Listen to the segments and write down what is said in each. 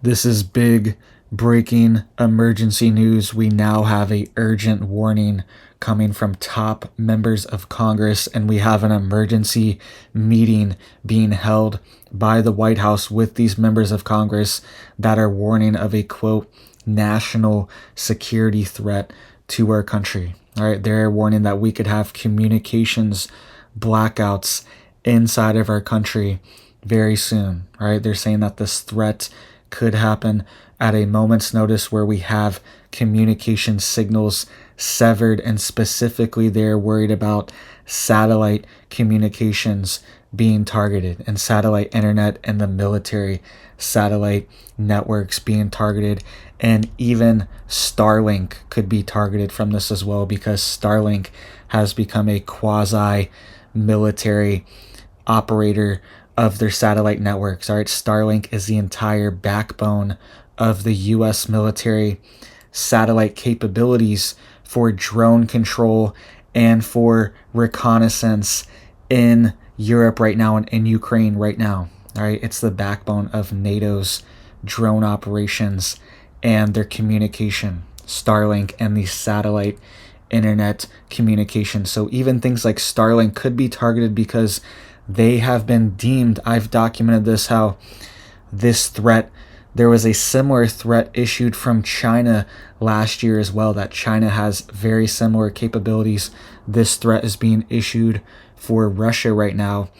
This is big breaking emergency news. We now have a urgent warning coming from top members of Congress, and we have an emergency meeting being held by the White House with these members of Congress that are warning of a, quote, national security threat to our country. All right, they're warning that we could have communications blackouts inside of our country very soon. All right, they're saying that this threat could happen at a moment's notice where we have communication signals severed, and specifically they're worried about satellite communications being targeted and satellite internet and the military satellite networks being targeted, and even Starlink could be targeted from this as well, because Starlink has become a quasi military operator of their satellite networks. All right, Starlink is the entire backbone of the U.S. military satellite capabilities for drone control and for reconnaissance in Europe right now and in Ukraine right now. All right, it's the backbone of NATO's drone operations and their communication, Starlink and the satellite internet communication. So even things like Starlink could be targeted because they have been deemed, I've documented this, how this threat, there was a similar threat issued from China last year as well, that China has very similar capabilities. This threat is being issued for Russia right now,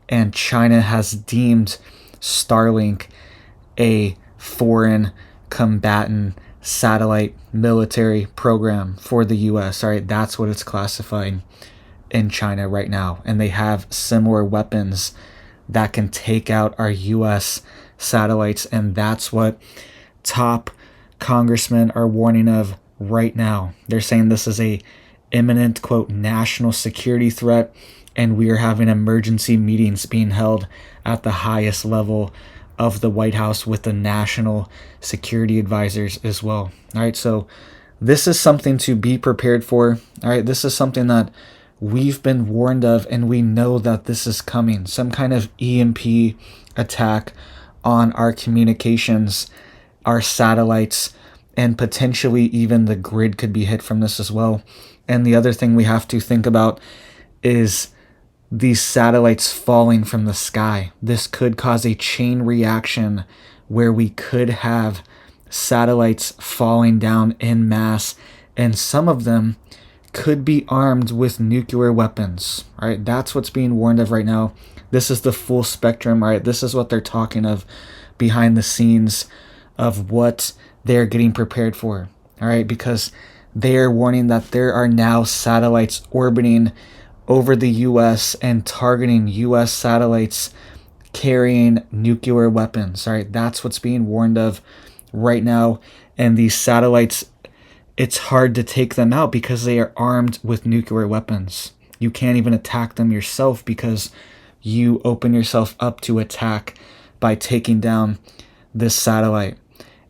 and China has deemed Starlink a foreign combatant satellite military program for the US. All right, that's what it's classified in China right now, and they have similar weapons that can take out our US satellites, and that's what top congressmen are warning of right now. They're saying this is a imminent, quote, national security threat, and we are having emergency meetings being held at the highest level of the White House with the national security advisors as well. All right, so this is something to be prepared for. All right, this is something that we've been warned of, and we know that this is coming. Some kind of EMP attack on our communications, our satellites, and potentially even the grid could be hit from this as well. And the other thing we have to think about is these satellites falling from the sky. This could cause a chain reaction where we could have satellites falling down en masse, and some of them could be armed with nuclear weapons. All right, that's what's being warned of right now. This is the full spectrum. All right, this is what they're talking of behind the scenes of what they're getting prepared for. All right, because they are warning that there are now satellites orbiting over the U.S. and targeting U.S. satellites carrying nuclear weapons. All right, that's what's being warned of right now. And these satellites, it's hard to take them out because they are armed with nuclear weapons. You can't even attack them yourself because you open yourself up to attack by taking down this satellite.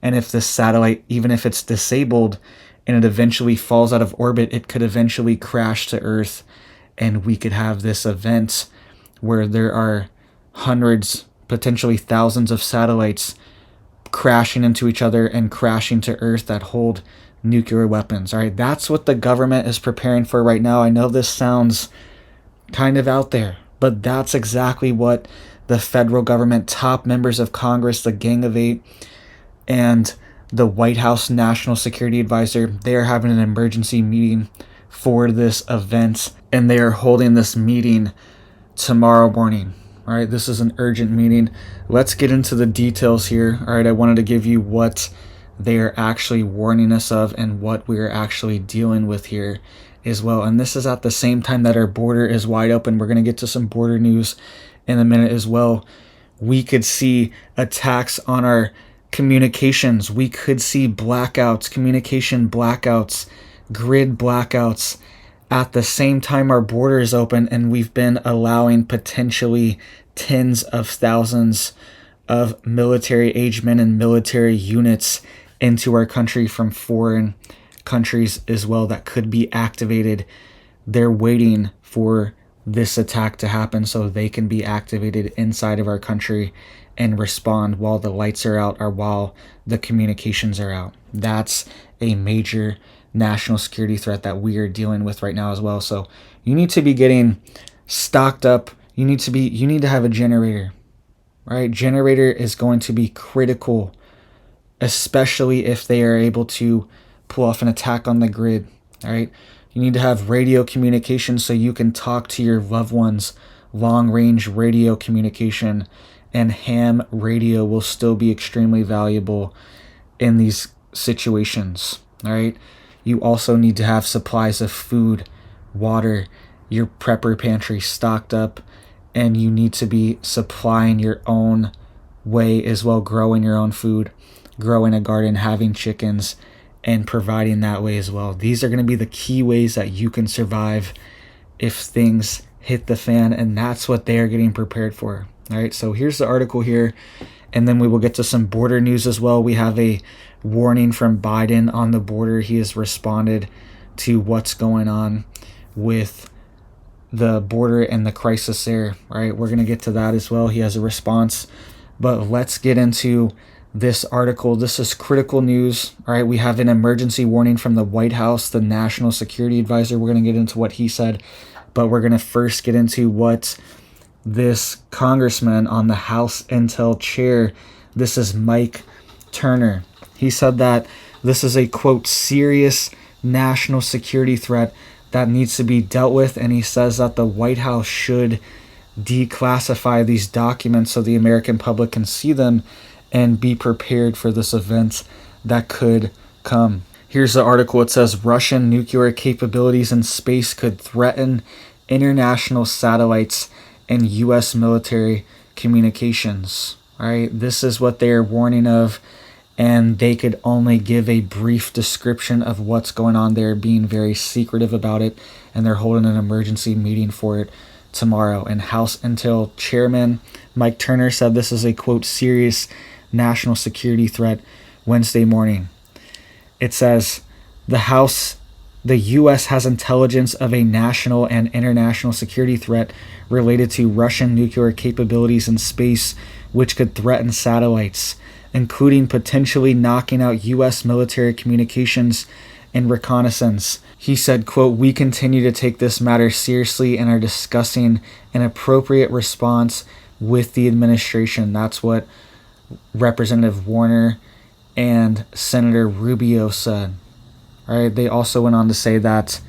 And if this satellite, even if it's disabled and it eventually falls out of orbit, it could eventually crash to Earth, and we could have this event where there are hundreds, potentially thousands of satellites crashing into each other and crashing to Earth that hold nuclear weapons. All right, that's what the government is preparing for right now. I know this sounds kind of out there, but that's exactly what the federal government, top members of Congress, the Gang of Eight, and the White House National Security Advisor, they are having an emergency meeting for this event, and they are holding this meeting tomorrow morning. All right, this is an urgent meeting. Let's get into the details here. All right, I wanted to give you what they are actually warning us of and what we're actually dealing with here as well. And this is at the same time that our border is wide open. We're going to get to some border news in a minute as well. We could see attacks on our communications. We could see blackouts, communication blackouts, grid blackouts at the same time our border is open, and we've been allowing potentially tens of thousands of military-aged men and military units into our country from foreign countries as well that could be activated. They're waiting for this attack to happen so they can be activated inside of our country and respond while the lights are out or while the communications are out. That's a major national security threat that we are dealing with right now as well. So you need to be getting stocked up. You need to have a generator, right? Generator is going to be critical, especially if they are able to pull off an attack on the grid, all right? You need to have radio communication so you can talk to your loved ones. Long-range radio communication and ham radio will still be extremely valuable in these situations, all right? You also need to have supplies of food, water, your prepper pantry stocked up, and you need to be supplying your own way as well, growing your own food, growing a garden, having chickens, and providing that way as well. These are going to be the key ways that you can survive if things hit the fan, and that's what they are getting prepared for. All right, so here's the article here, and then we will get to some border news as well. We have a warning from Biden on the border. He has responded to what's going on with the border and the crisis there. All right, we're going to get to that as well. He has a response, but let's get into this article. This is critical news. All right, we have an emergency warning from the White House, the National Security Advisor. We're going to get into what he said, but we're going to first get into what this congressman on the House Intel chair, this is Mike Turner. He said that this is a, quote, serious national security threat that needs to be dealt with, and he says that the White House should declassify these documents so the American public can see them and be prepared for this event that could come. Here's the article. It says Russian nuclear capabilities in space could threaten international satellites and U.S. military communications. All right, this is what they're warning of, and they could only give a brief description of what's going on. They're being very secretive about it, and they're holding an emergency meeting for it tomorrow. And House Intel Chairman Mike Turner said this is a, quote, serious national security threat Wednesday morning. It says the U.S. has intelligence of a national and international security threat related to Russian nuclear capabilities in space, which could threaten satellites, including potentially knocking out U.S. military communications and reconnaissance. He said, quote, we continue to take this matter seriously and are discussing an appropriate response with the administration. That's what Representative Warner and Senator Rubio said. All right, they also went on to say that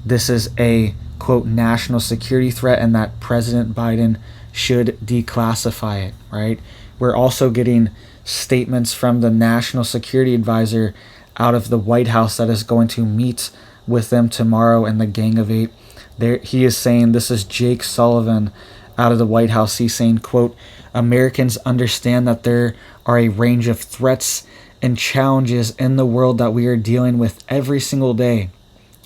this is a, quote, national security threat and that President Biden should declassify it, right? We're also getting statements from the National Security Advisor out of the White House that is going to meet with them tomorrow in the Gang of Eight. There, he is saying, this is Jake Sullivan out of the White House. He's saying, quote, Americans understand that there are a range of threats and challenges in the world that we are dealing with every single day.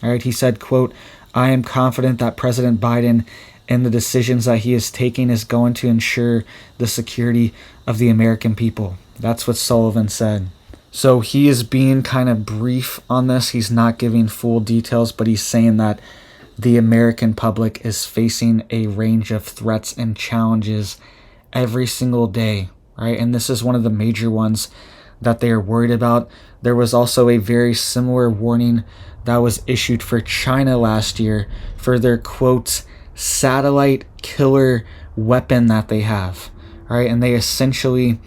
All right, he said, quote, I am confident that President Biden and the decisions that he is taking is going to ensure the security of the American people. That's what Sullivan said. So he is being kind of brief on this. He's not giving full details, but he's saying that the American public is facing a range of threats and challenges every single day, right? And this is one of the major ones that they are worried about. There was also a very similar warning that was issued for China last year for their, quote, satellite killer weapon that they have, right? And they essentially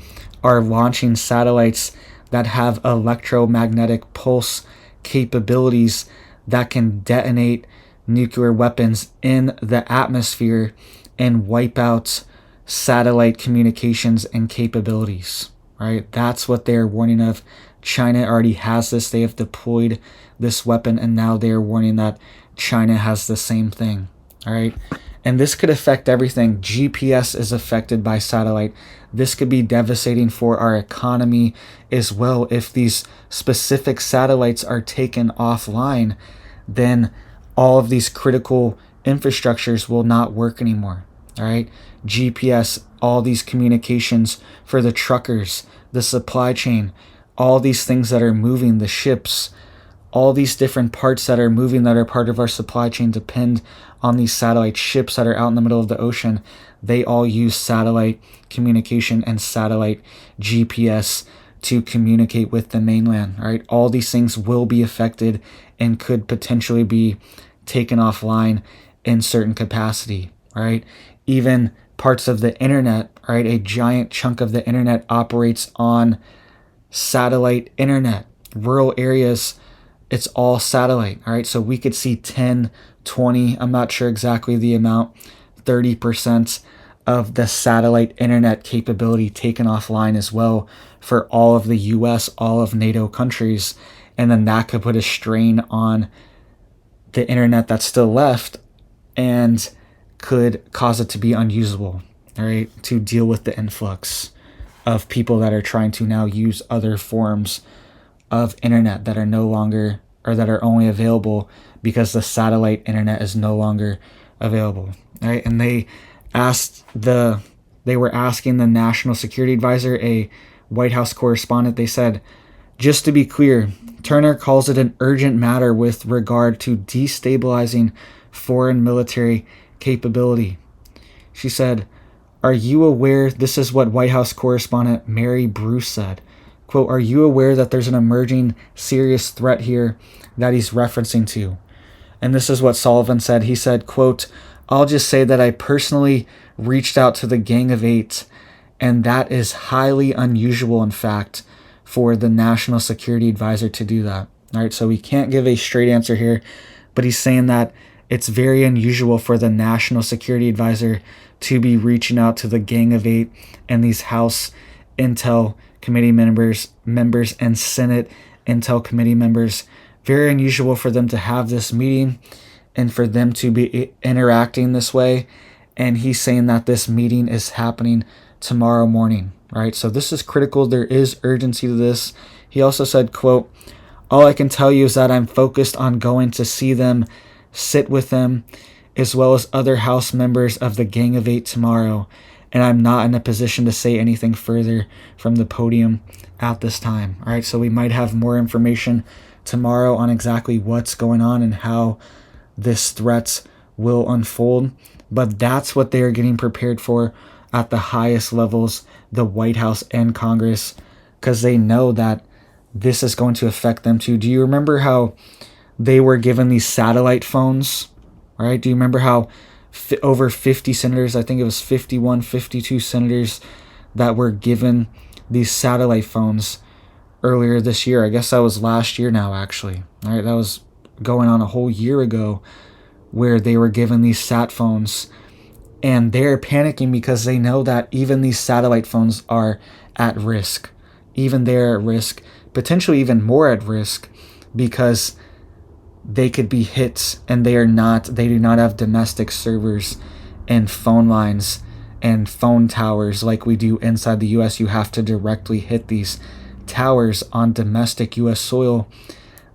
are launching satellites that have electromagnetic pulse capabilities that can detonate nuclear weapons in the atmosphere and wipe out satellite communications and capabilities, right? That's what they're warning of. China already has this. They have deployed this weapon, and now they're warning that China has the same thing, all right? And this could affect everything. GPS is affected by satellite. This could be devastating for our economy as well. If these specific satellites are taken offline, then all of these critical infrastructures will not work anymore, all right? GPS, all these communications for the truckers, the supply chain, all these things that are moving, the ships, all these different parts that are moving that are part of our supply chain depend on these satellite ships that are out in the middle of the ocean. They all use satellite communication and satellite GPS to communicate with the mainland. All right, all these things will be affected and could potentially be taken offline in certain capacity. All right, even parts of the internet, right? A giant chunk of the internet operates on satellite internet. Rural areas, it's all satellite. All right, so we could see 10, 20, I'm not sure exactly the amount, 30% of the satellite internet capability taken offline as well for all of the US, all of NATO countries. And then that could put a strain on the internet that's still left and could cause it to be unusable, all right, to deal with the influx of people that are trying to now use other forms of internet that are no longer, or that are only available because the satellite internet is no longer available. All right, and they were asking the National Security Advisor, a White House correspondent, they said, just to be clear, Turner calls it an urgent matter with regard to destabilizing foreign military capability. She said, are you aware, this is what White House correspondent Mary Bruce said, quote, are you aware that there's an emerging serious threat here that he's referencing to? And this is what Sullivan said. He said, quote, I'll just say that I personally reached out to the Gang of Eight, and that is highly unusual, in fact, for the National Security Advisor to do that. All right, so we can't give a straight answer here, but he's saying that it's very unusual for the National Security Advisor to be reaching out to the Gang of Eight and these House Intel Committee members and Senate Intel Committee members. Very unusual for them to have this meeting and for them to be interacting this way. And he's saying that this meeting is happening tomorrow morning, right? So this is critical. There is urgency to this. He also said, quote, all I can tell you is that I'm focused on going to see them, sit with them, as well as other House members of the Gang of Eight tomorrow. And I'm not in a position to say anything further from the podium at this time. All right, so we might have more information tomorrow on exactly what's going on and how this threat will unfold. But that's what they are getting prepared for at the highest levels, the White House and Congress, because they know that this is going to affect them too. Do you remember how they were given these satellite phones, right? Do you remember how over 50 senators, I think it was 51, 52 senators that were given these satellite phones earlier this year? I guess that was last year now, actually. All right, that was going on a whole year ago where they were given these sat phones, and they're panicking because they know that even these satellite phones are at risk. Even they're at risk, potentially even more at risk, because they could be hit, and they do not have domestic servers and phone lines and phone towers like we do inside the US. You have to directly hit these towers on domestic US soil.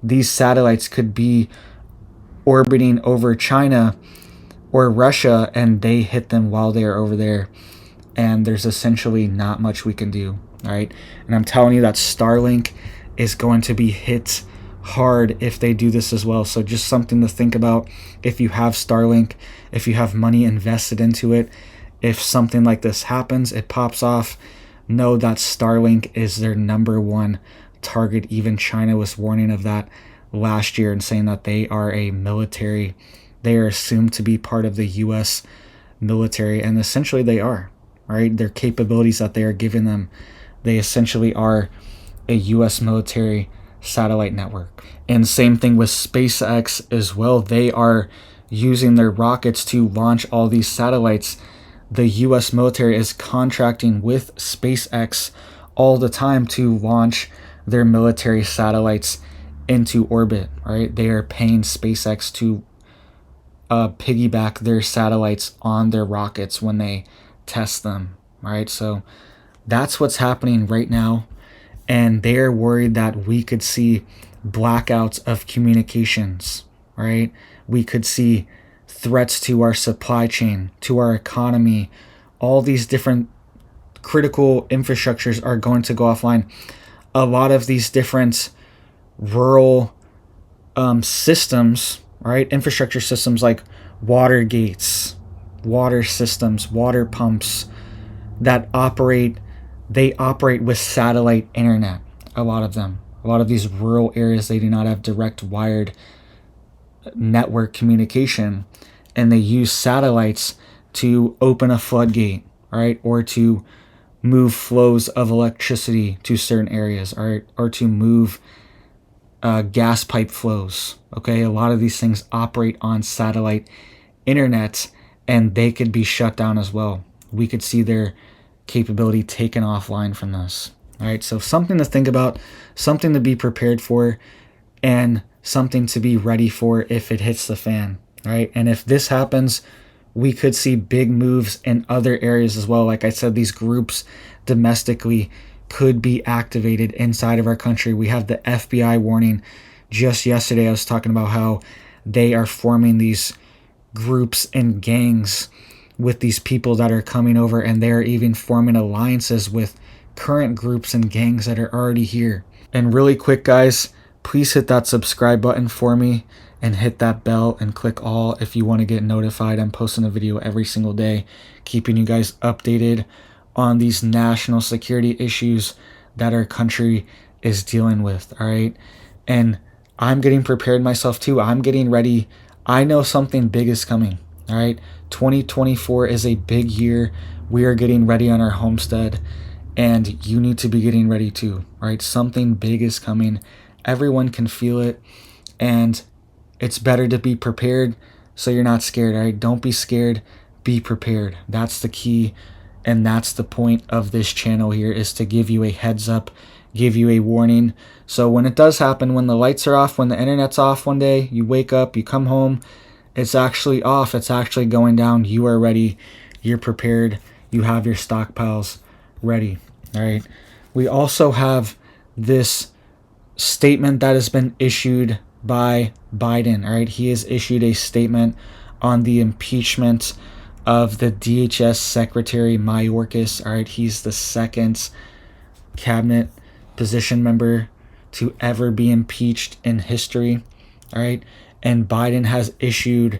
These satellites could be orbiting over China or Russia, and they hit them while they're over there, and there's essentially not much we can do. All right, and I'm telling you that Starlink is going to be hit hard if they do this as well. So just something to think about if you have Starlink, if you have money invested into it. If something like this happens, it pops off, know that Starlink is their number one target. Even China was warning of that last year and saying that they are they are assumed to be part of the US military, and essentially they are, right? Their capabilities that they are giving them, they essentially are a US military satellite network. And same thing with SpaceX as well. They are using their rockets to launch all these satellites. The US military is contracting with SpaceX all the time to launch their military satellites into orbit, right? They are paying SpaceX to piggyback their satellites on their rockets when they test them, right? So that's what's happening right now. And they're worried that we could see blackouts of communications, right? We could see threats to our supply chain, to our economy. All these different critical infrastructures are going to go offline. A lot of these different rural systems, right? Infrastructure systems like water gates, water systems, water pumps that operate with satellite internet. A lot of them. A lot of these rural areas, they do not have direct wired network communication, and they use satellites to open a floodgate, right? Or to move flows of electricity to certain areas, or to move gas pipe flows. Okay, a lot of these things operate on satellite internet, and they could be shut down as well. We could see their capability taken offline from this. All right, so something to think about, something to be prepared for, and something to be ready for if it hits the fan. Right, and if this happens, we could see big moves in other areas as well. Like I said, these groups domestically could be activated inside of our country. We have the FBI warning. Just yesterday, I was talking about how they are forming these groups and gangs with these people that are coming over, and they're even forming alliances with current groups and gangs that are already here. And really quick, guys, please hit that subscribe button for me and hit that bell and click all if you want to get notified. I'm posting a video every single day, keeping you guys updated on these national security issues that our country is dealing with. All right, and I'm getting prepared myself too. I'm getting ready. I know something big is coming. All right, 2024 is a big year. We are getting ready on our homestead, and you need to be getting ready too. All right, something big is coming. Everyone can feel it, and it's better to be prepared so you're not scared. All right, don't be scared, be prepared. That's the key, and that's the point of this channel here, is to give you a heads up, give you a warning. So when it does happen, when the lights are off, when the internet's off one day, you wake up, you come home, it's actually off, it's actually going down, you are ready, you're prepared, you have your stockpiles ready. All right, we also have this statement that has been issued by Biden. All right, he has issued a statement on the impeachment of the DHS Secretary Mayorkas. All right, he's the second cabinet position member to ever be impeached in history. All right, and Biden has issued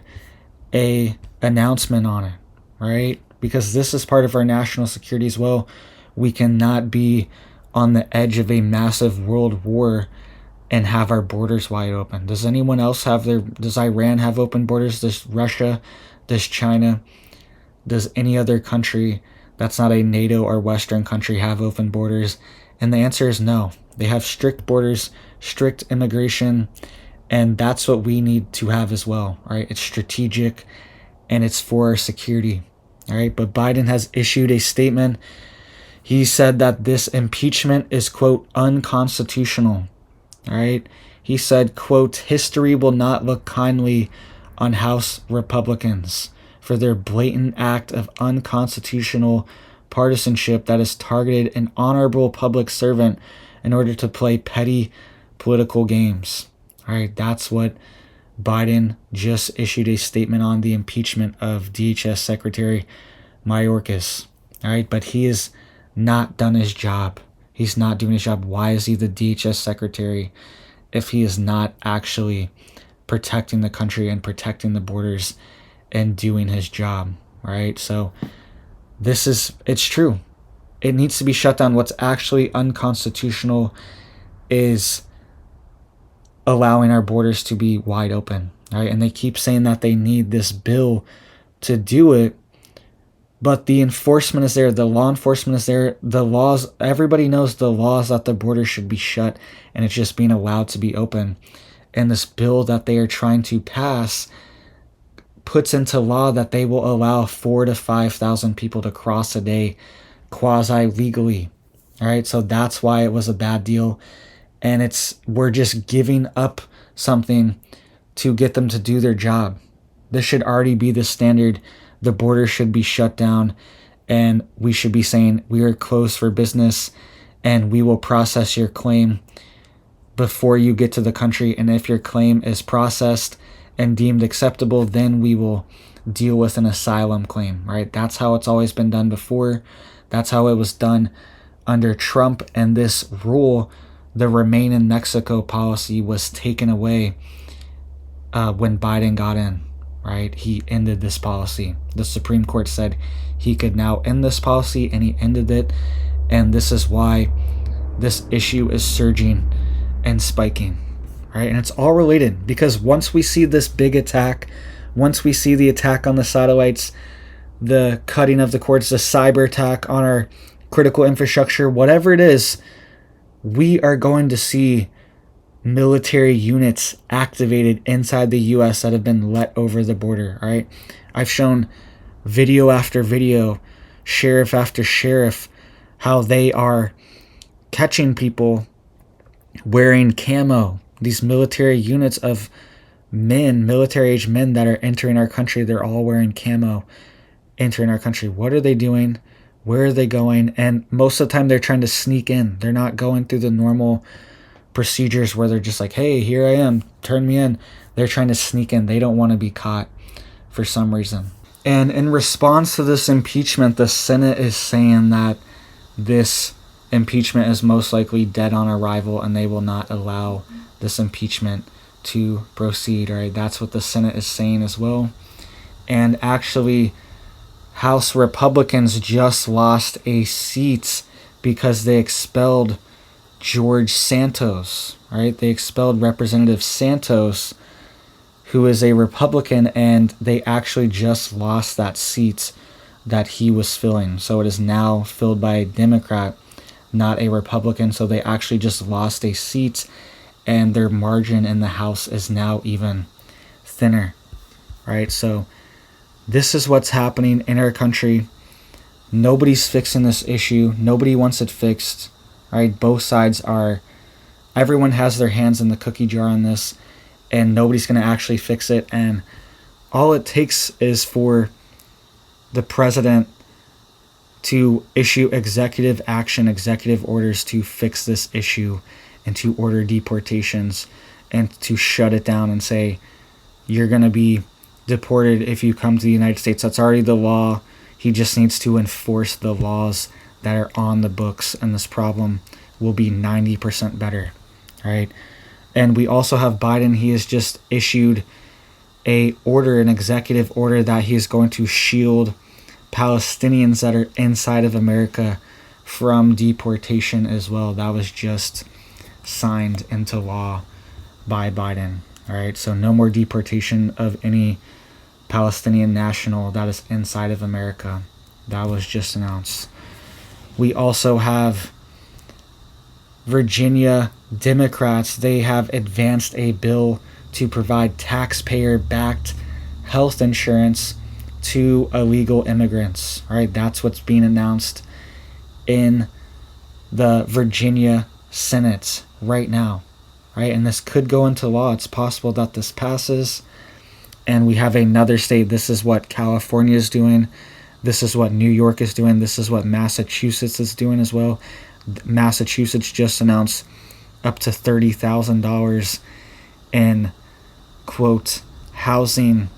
a announcement on it. All right, because this is part of our national security as well. We cannot be on the edge of a massive world war and have our borders wide open. Does anyone else have does Iran have open borders? Does Russia? Does China? Does any other country that's not a NATO or Western country have open borders? And the answer is no. They have strict borders, strict immigration, and that's what we need to have as well. All right, it's strategic and it's for our security. All right, but Biden has issued a statement. He said that this impeachment is, quote, unconstitutional. All right. He said, quote, history will not look kindly on House Republicans for their blatant act of unconstitutional partisanship that has targeted an honorable public servant in order to play petty political games. All right. That's what Biden just issued a statement on the impeachment of DHS Secretary Mayorkas. All right. But he has not done his job. He's not doing his job. Why is he the DHS secretary if he is not actually protecting the country and protecting the borders and doing his job, right? So it's true. It needs to be shut down. What's actually unconstitutional is allowing our borders to be wide open, right? And they keep saying that they need this bill to do it. But the enforcement is there, the law enforcement is there, the laws, everybody knows the laws that the border should be shut, and it's just being allowed to be open. And this bill that they are trying to pass puts into law that they will allow 4,000 to 5,000 people to cross a day quasi-legally. All right, so that's why it was a bad deal. And we're just giving up something to get them to do their job. This should already be the standard. The border should be shut down, and we should be saying we are closed for business, and we will process your claim before you get to the country. And if your claim is processed and deemed acceptable, then we will deal with an asylum claim, right? That's how it's always been done before. That's how it was done under Trump. And this rule, the Remain in Mexico policy, was taken away when Biden got in, right? He ended this policy. The Supreme Court said he could now end this policy, and he ended it. And this is why this issue is surging and spiking, right? And it's all related, because once we see this big attack, once we see the attack on the satellites, the cutting of the cords, the cyber attack on our critical infrastructure, whatever it is, we are going to see military units activated inside the U.S. that have been let over the border, all right? I've shown video after video, sheriff after sheriff, how they are catching people wearing camo. These military units of men, military-age men that are entering our country, they're all wearing camo, entering our country. What are they doing? Where are they going? And most of the time, they're trying to sneak in. They're not going through the normal procedures where they're just like, hey, here I am, turn me in. They're trying to sneak in. They don't want to be caught for some reason. And in response to this impeachment, the Senate is saying that this impeachment is most likely dead on arrival, and they will not allow this impeachment to proceed, right? That's what the Senate is saying as well. And actually, House Republicans just lost a seat because they expelled George Santos, right? They expelled Representative Santos, who is a Republican, and they actually just lost that seat that he was filling. So it is now filled by a Democrat, not a Republican. So they actually just lost a seat, and their margin in the House is now even thinner, right? So this is what's happening in our country. Nobody's fixing this issue. Nobody wants it fixed, right? Both sides are, everyone has their hands in the cookie jar on this, and nobody's going to actually fix it. And all it takes is for the president to issue executive action, executive orders to fix this issue and to order deportations and to shut it down and say, you're going to be deported if you come to the United States. That's already the law. He just needs to enforce the laws that are on the books, and this problem will be 90% better, right? And we also have Biden. He has just issued an executive order that he is going to shield Palestinians that are inside of America from deportation as well. That was just signed into law by Biden. All right, so no more deportation of any Palestinian national that is inside of America. That was just announced. We also have Virginia Democrats. They have advanced a bill to provide taxpayer-backed health insurance to illegal immigrants. All right, that's what's being announced in the Virginia Senate right now. Right, and this could go into law. It's possible that this passes. And we have another state. This is what California is doing. This is what New York is doing. This is what Massachusetts is doing as well. Massachusetts just announced up to $30,000 in, quote, housing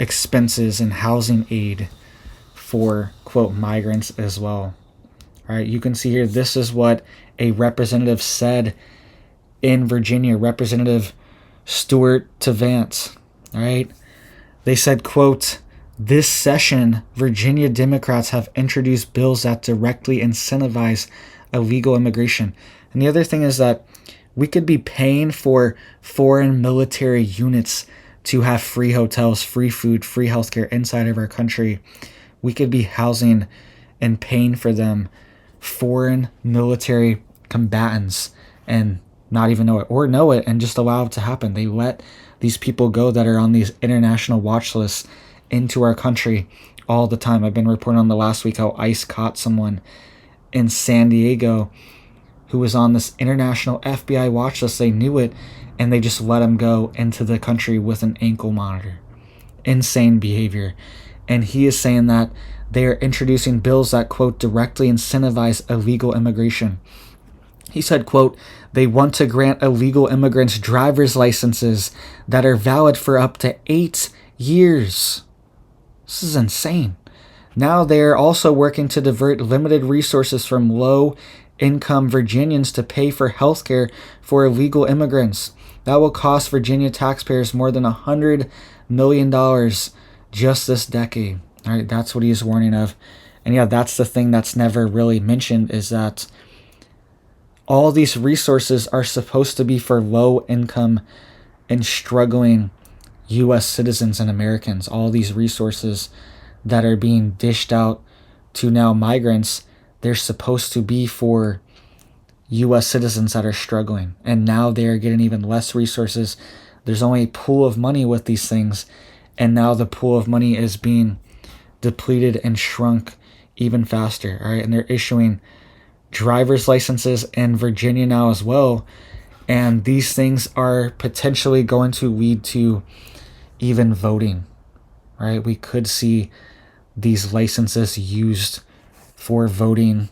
expenses and housing aid for, quote, migrants as well. All right, you can see here, this is what a representative said in Virginia, Representative Stuart Vance. All right, they said, quote, this session, Virginia Democrats have introduced bills that directly incentivize illegal immigration. And the other thing is that we could be paying for foreign military units to have free hotels, free food, free healthcare inside of our country. We could be housing and paying for them foreign military combatants and not even know it, or know it and just allow it to happen. They let these people go that are on these international watch lists into our country all the time. I've been reporting on the last week how ICE caught someone in San Diego who was on this international FBI watch list. They knew it, and they just let him go into the country with an ankle monitor. Insane behavior. And he is saying that they are introducing bills that, quote, directly incentivize illegal immigration. He said, quote, they want to grant illegal immigrants driver's licenses that are valid for up to 8 years. This is insane. Now they are also working to divert limited resources from low income Virginians to pay for health care for illegal immigrants. That will cost Virginia taxpayers more than $100 million just this decade. All right, that's what he is warning of. And yeah, that's the thing that's never really mentioned, is that all these resources are supposed to be for low income and struggling U.S. citizens and Americans. All these resources that are being dished out to now migrants, they're supposed to be for U.S. citizens that are struggling. And now they are getting even less resources. There's only a pool of money with these things. And now the pool of money is being depleted and shrunk even faster. All right. And they're issuing driver's licenses in Virginia now as well. And these things are potentially going to lead to even voting. Right. We could see these licenses used for voting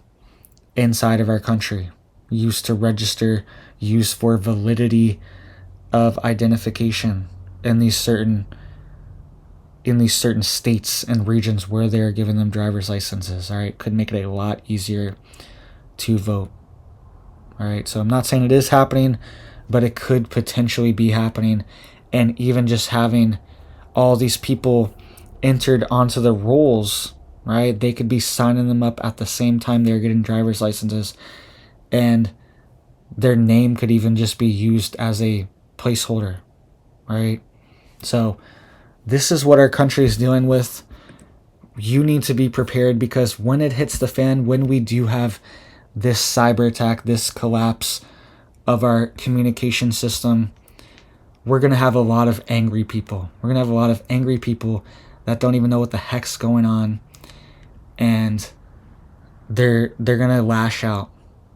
inside of our country, used to register, used for validity of identification in these certain states and regions where they're giving them driver's licenses. All right, could make it a lot easier to vote. All right, so I'm not saying it is happening, but it could potentially be happening. And even just having all these people entered onto the rolls, right? They could be signing them up at the same time they're getting driver's licenses, and their name could even just be used as a placeholder, right? So this is what our country is dealing with. You need to be prepared, because when it hits the fan, when we do have this cyber attack, this collapse of our communication system, we're going to have a lot of angry people. We're going to have a lot of angry people that don't even know what the heck's going on. And they're going to lash out.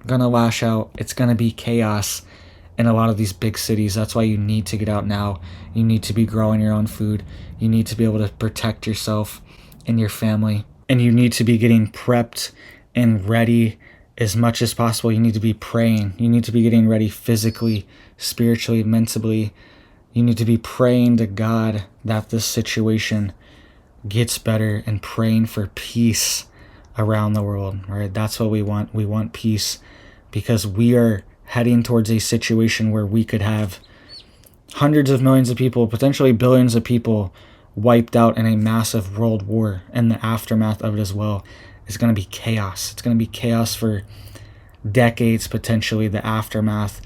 It's going to be chaos in a lot of these big cities. That's why you need to get out now. You need to be growing your own food. You need to be able to protect yourself and your family. And you need to be getting prepped and ready as much as possible. You need to be praying. You need to be getting ready physically, spiritually, mentally. You need to be praying to God that this situation gets better and praying for peace around the world, right? That's what we want. We want peace, because we are heading towards a situation where we could have hundreds of millions of people, potentially billions of people, wiped out in a massive world war, and the aftermath of it as well is going to be chaos. It's going to be chaos for decades, potentially, the aftermath,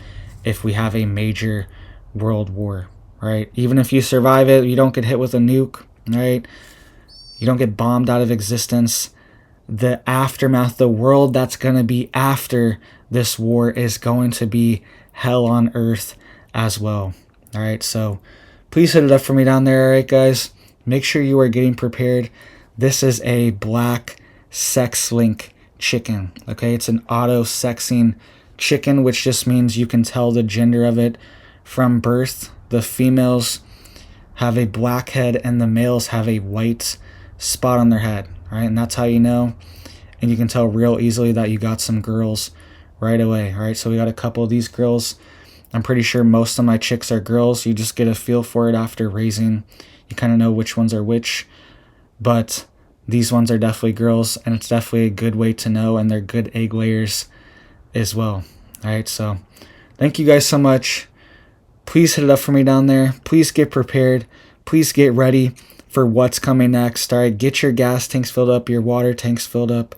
if we have a major world war, right? Even if you survive it, you don't get hit with a nuke, right? You don't get bombed out of existence. The aftermath, the world that's going to be after this war, is going to be hell on earth as well. All right, so please hit it up for me down there. All right, guys, make sure you are getting prepared. This is a black sex link chicken. Okay, it's an auto sexing chicken, which just means you can tell the gender of it from birth. The females have a black head and the males have a white spot on their head. All right, and that's how you know. And you can tell real easily that you got some girls right away. All right, so we got a couple of these girls. I'm pretty sure most of my chicks are girls. You just get a feel for it after raising. You kind of know which ones are which. But these ones are definitely girls, and it's definitely a good way to know, and they're good egg layers as well. All right, so thank you guys so much. Please hit it up for me down there. Please get prepared. Please get ready for what's coming next. All right, get your gas tanks filled up, your water tanks filled up.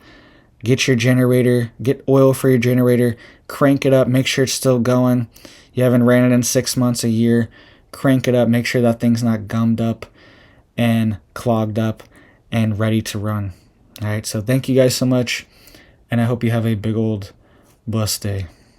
Get your generator, get oil for your generator, crank it up, make sure it's still going. You haven't ran it in 6 months, a year. Crank it up, make sure that thing's not gummed up and clogged up and ready to run. All right, so thank you guys so much, and I hope you have a big old blessed day.